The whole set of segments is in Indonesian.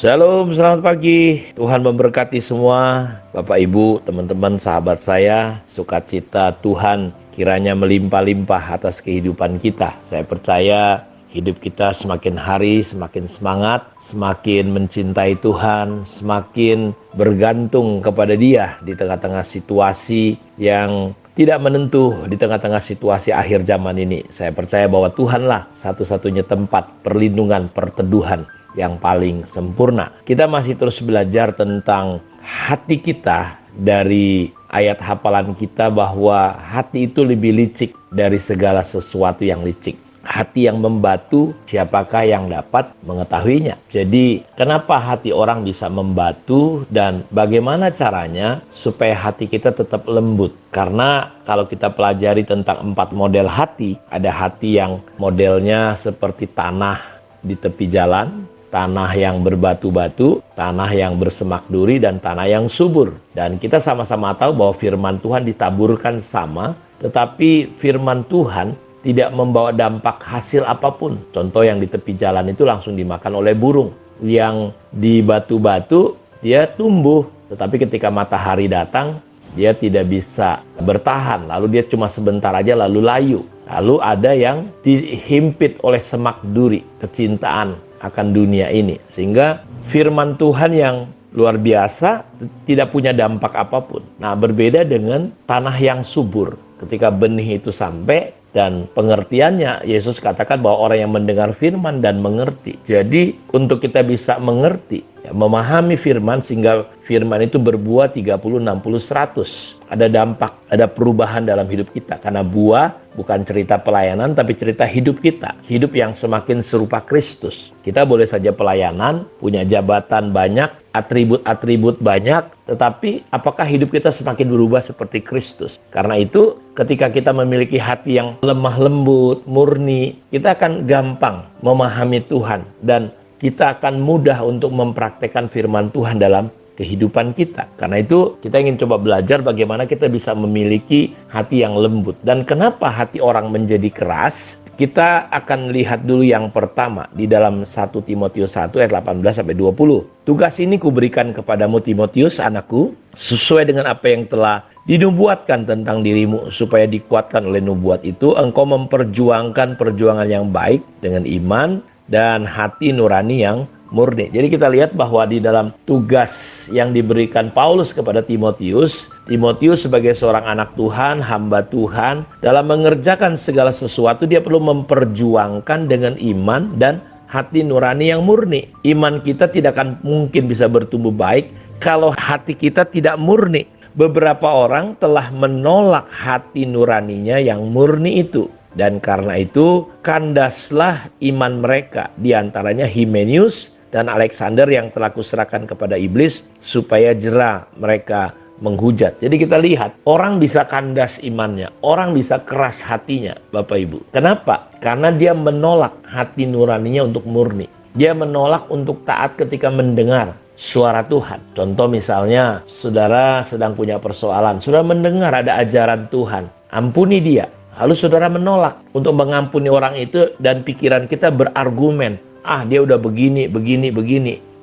Shalom, selamat pagi. Tuhan memberkati semua Bapak Ibu, teman-teman, sahabat saya. Sukacita Tuhan kiranya melimpah-limpah atas kehidupan kita. Saya percaya hidup kita semakin hari semakin semangat, semakin mencintai Tuhan, semakin bergantung kepada Dia di tengah-tengah situasi yang tidak menentu, di tengah-tengah situasi akhir zaman ini. Saya percaya bahwa Tuhanlah satu-satunya tempat perlindungan, perteduhan yang paling sempurna. Kita masih terus belajar tentang hati kita dari ayat hafalan kita bahwa hati itu lebih licik dari segala sesuatu yang licik. Hati yang membatu, siapakah yang dapat mengetahuinya? Jadi, kenapa hati orang bisa membatu dan bagaimana caranya supaya hati kita tetap lembut? Karena kalau kita pelajari tentang 4 model hati, ada hati yang modelnya seperti tanah di tepi jalan, tanah yang berbatu-batu, tanah yang bersemak duri, dan tanah yang subur. Dan kita sama-sama tahu bahwa firman Tuhan ditaburkan sama, tetapi firman Tuhan tidak membawa dampak hasil apapun. Contoh yang di tepi jalan itu langsung dimakan oleh burung. Yang di batu-batu, dia tumbuh, tetapi ketika matahari datang, dia tidak bisa bertahan. Lalu dia cuma sebentar aja lalu layu. Lalu ada yang dihimpit oleh semak duri, kecintaan akan dunia ini. Sehingga firman Tuhan yang luar biasa tidak punya dampak apapun. Nah, berbeda dengan tanah yang subur. Ketika benih itu sampai dan pengertiannya, Yesus katakan bahwa orang yang mendengar firman dan mengerti. Jadi untuk kita bisa mengerti, memahami firman sehingga firman itu berbuah 30, 60, 100. Ada dampak, ada perubahan dalam hidup kita. Karena buah bukan cerita pelayanan, tapi cerita hidup kita. Hidup yang semakin serupa Kristus. Kita boleh saja pelayanan, punya jabatan banyak, atribut-atribut banyak, tetapi apakah hidup kita semakin berubah seperti Kristus? Karena itu, ketika kita memiliki hati yang lemah lembut, murni, kita akan gampang memahami Tuhan. Dan kita akan mudah untuk mempraktekkan firman Tuhan dalam kehidupan kita. Karena itu kita ingin coba belajar bagaimana kita bisa memiliki hati yang lembut. Dan kenapa hati orang menjadi keras? Kita akan lihat dulu yang pertama di dalam 1 Timotius 1 ayat 18-20. Tugas ini kuberikan kepadamu Timotius, anakku, sesuai dengan apa yang telah dinubuatkan tentang dirimu, supaya dikuatkan oleh nubuat itu engkau memperjuangkan perjuangan yang baik dengan iman dan hati nurani yang murni. Jadi kita lihat bahwa di dalam tugas yang diberikan Paulus kepada Timotius, Timotius sebagai seorang anak Tuhan, hamba Tuhan, dalam mengerjakan segala sesuatu dia perlu memperjuangkan dengan iman dan hati nurani yang murni. Iman kita tidak akan mungkin bisa bertumbuh baik kalau hati kita tidak murni. Beberapa orang telah menolak hati nuraninya yang murni itu. Dan karena itu kandaslah iman mereka, diantaranya Himenius dan Alexander yang telah kuserahkan kepada iblis supaya jera mereka menghujat. Jadi kita lihat orang bisa kandas imannya, orang bisa keras hatinya, Bapak Ibu. Kenapa? Karena dia menolak hati nuraninya untuk murni. Dia menolak untuk taat ketika mendengar suara Tuhan. Contoh misalnya saudara sedang punya persoalan, saudara mendengar ada ajaran Tuhan, ampuni dia. Lalu saudara menolak untuk mengampuni orang itu dan pikiran kita berargumen. Dia udah begini.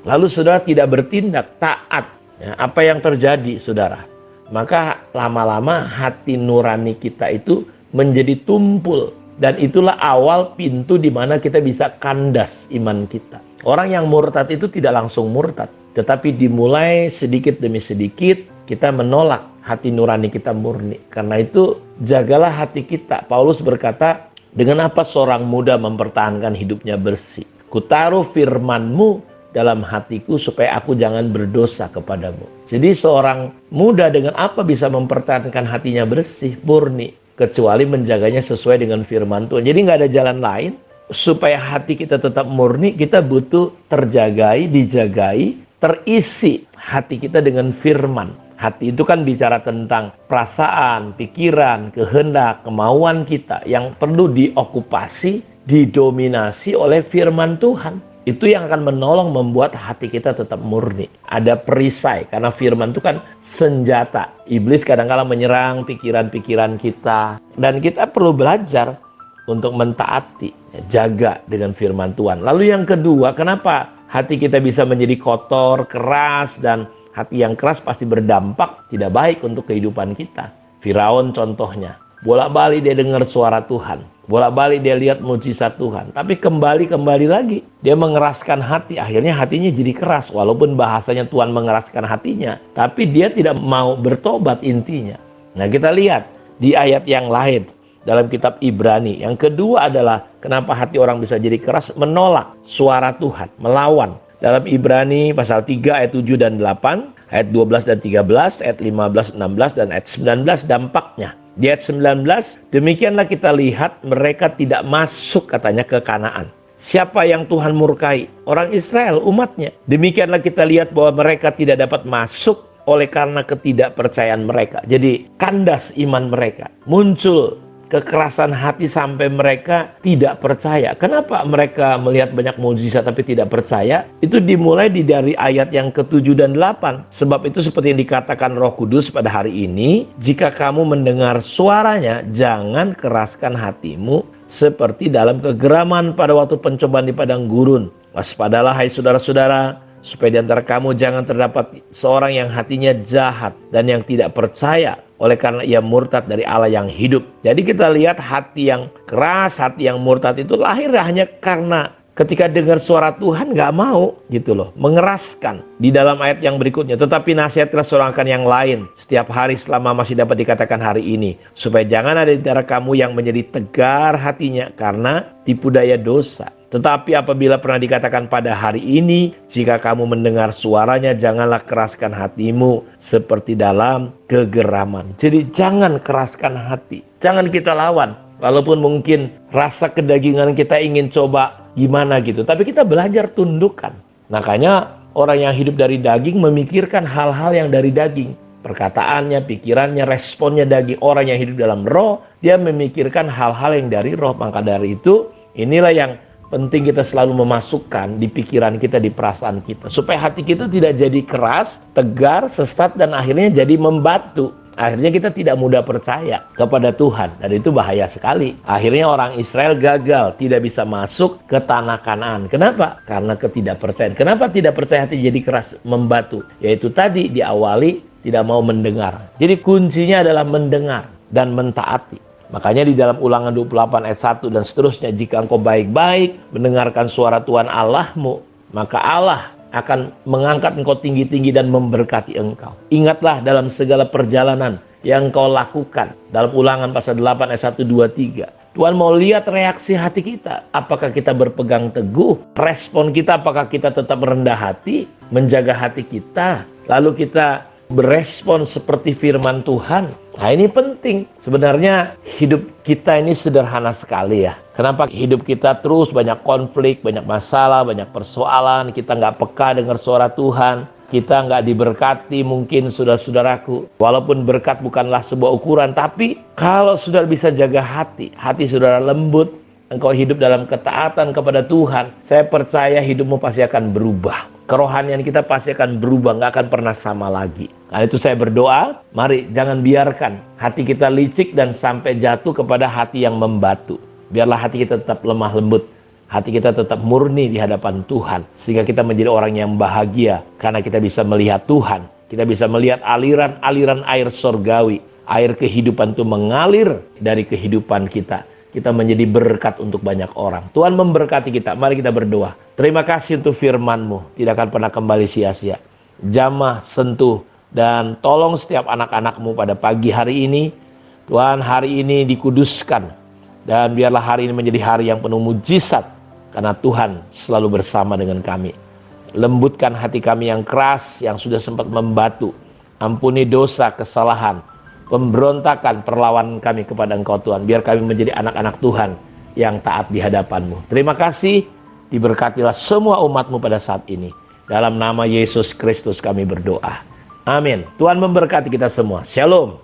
Lalu saudara tidak bertindak, taat. Ya, apa yang terjadi saudara? Maka lama-lama hati nurani kita itu menjadi tumpul. Dan itulah awal pintu di mana kita bisa kandas iman kita. Orang yang murtad itu tidak langsung murtad. Tetapi dimulai sedikit demi sedikit kita menolak hati nurani kita murni. Karena itu jagalah hati kita. Paulus berkata, dengan apa seorang muda mempertahankan hidupnya bersih? Kutaruh firman-Mu dalam hatiku supaya aku jangan berdosa kepadamu. Jadi seorang muda dengan apa bisa mempertahankan hatinya bersih, murni? Kecuali menjaganya sesuai dengan firman Tuhan. Jadi nggak ada jalan lain. Supaya hati kita tetap murni, kita butuh terjagai, dijagai, terisi hati kita dengan firman. Hati itu kan bicara tentang perasaan, pikiran, kehendak, kemauan kita yang perlu diokupasi, didominasi oleh firman Tuhan. Itu yang akan menolong membuat hati kita tetap murni. Ada perisai, karena firman itu kan senjata. Iblis kadang-kala menyerang pikiran-pikiran kita. Dan kita perlu belajar untuk mentaati, jaga dengan firman Tuhan. Lalu yang kedua, kenapa hati kita bisa menjadi kotor, keras, dan hati yang keras pasti berdampak tidak baik untuk kehidupan kita. Firaun contohnya, bolak-balik dia dengar suara Tuhan, bolak-balik dia lihat mujizat Tuhan, tapi kembali lagi dia mengeraskan hati, akhirnya hatinya jadi keras. Walaupun bahasanya Tuhan mengeraskan hatinya, tapi dia tidak mau bertobat intinya. Nah, kita lihat di ayat yang lain dalam kitab Ibrani. Yang kedua adalah kenapa hati orang bisa jadi keras, menolak suara Tuhan, melawan. Dalam Ibrani pasal 3 ayat 7 dan 8, ayat 12 dan 13, ayat 15, 16, dan ayat 19 dampaknya. Di ayat 19, demikianlah kita lihat mereka tidak masuk katanya ke Kanaan. Siapa yang Tuhan murkai? Orang Israel, umatnya. Demikianlah kita lihat bahwa mereka tidak dapat masuk oleh karena ketidakpercayaan mereka. Jadi kandas iman mereka. Muncul kekerasan hati sampai mereka tidak percaya. Kenapa mereka melihat banyak mukjizat tapi tidak percaya? Itu dimulai dari ayat yang ke-7 dan 8. Sebab itu seperti yang dikatakan Roh Kudus pada hari ini, jika kamu mendengar suaranya, jangan keraskan hatimu seperti dalam kegeraman pada waktu pencobaan di padang gurun. Waspadalah hai saudara-saudara, supaya di antara kamu jangan terdapat seorang yang hatinya jahat dan yang tidak percaya, oleh karena ia murtad dari Allah yang hidup. Jadi kita lihat hati yang keras, hati yang murtad itu lahir hanya karena ketika dengar suara Tuhan gak mau gitu loh, mengeraskan. Di dalam ayat yang berikutnya, tetapi nasihatlah seorang akan yang lain setiap hari selama masih dapat dikatakan hari ini, supaya jangan ada di antara kamu yang menjadi tegar hatinya karena tipu daya dosa. Tetapi apabila pernah dikatakan pada hari ini, jika kamu mendengar suaranya, janganlah keraskan hatimu seperti dalam kegeraman. Jadi jangan keraskan hati, jangan kita lawan. Walaupun mungkin rasa kedagingan kita ingin coba gimana gitu, tapi kita belajar tundukkan. Makanya orang yang hidup dari daging memikirkan hal-hal yang dari daging. Perkataannya, pikirannya, responnya daging. Orang yang hidup dalam roh, dia memikirkan hal-hal yang dari roh. Maka dari itu, inilah yang penting kita selalu memasukkan di pikiran kita, di perasaan kita. Supaya hati kita tidak jadi keras, tegar, sesat, dan akhirnya jadi membatu. Akhirnya kita tidak mudah percaya kepada Tuhan. Dan itu bahaya sekali. Akhirnya orang Israel gagal, tidak bisa masuk ke tanah Kanaan. Kenapa? Karena ketidakpercayaan. Kenapa tidak percaya hati jadi keras, membatu? Yaitu tadi diawali tidak mau mendengar. Jadi kuncinya adalah mendengar dan mentaati. Makanya di dalam Ulangan 28 ayat 1 dan seterusnya, jika engkau baik-baik mendengarkan suara Tuhan Allahmu, maka Allah akan mengangkat engkau tinggi-tinggi dan memberkati engkau. Ingatlah dalam segala perjalanan yang engkau lakukan. Dalam Ulangan pasal 8 ayat 1, 2, 3. Tuhan mau lihat reaksi hati kita. Apakah kita berpegang teguh? Respon kita, apakah kita tetap rendah hati? Menjaga hati kita. Lalu kita berespon seperti firman Tuhan. Nah, ini penting. Sebenarnya hidup kita ini sederhana sekali ya. Kenapa hidup kita terus banyak konflik, banyak masalah, banyak persoalan. Kita nggak peka dengar suara Tuhan. Kita nggak diberkati mungkin saudara-saudaraku. Walaupun berkat bukanlah sebuah ukuran, tapi kalau saudara bisa jaga hati, hati saudara lembut, engkau hidup dalam ketaatan kepada Tuhan, saya percaya hidupmu pasti akan berubah. Kerohanian kita pasti akan berubah, nggak akan pernah sama lagi. Karena itu saya berdoa, mari jangan biarkan hati kita licik dan sampai jatuh kepada hati yang membatu. Biarlah hati kita tetap lemah lembut, hati kita tetap murni di hadapan Tuhan. Sehingga kita menjadi orang yang bahagia, karena kita bisa melihat Tuhan. Kita bisa melihat aliran-aliran air sorgawi. Air kehidupan itu mengalir dari kehidupan kita. Kita menjadi berkat untuk banyak orang. Tuhan memberkati kita. Mari kita berdoa. Terima kasih untuk firman-Mu. Tidak akan pernah kembali sia-sia. Jamah, sentuh, dan tolong setiap anak-anak-Mu pada pagi hari ini. Tuhan, hari ini dikuduskan. Dan biarlah hari ini menjadi hari yang penuh mujizat. Karena Tuhan selalu bersama dengan kami. Lembutkan hati kami yang keras, yang sudah sempat membatu. Ampuni dosa, kesalahan, pemberontakan, perlawanan kami kepada Engkau Tuhan. Biar kami menjadi anak-anak Tuhan yang taat di hadapan-Mu. Terima kasih, diberkatilah semua umat-Mu pada saat ini. Dalam nama Yesus Kristus kami berdoa. Amin. Tuhan memberkati kita semua. Shalom.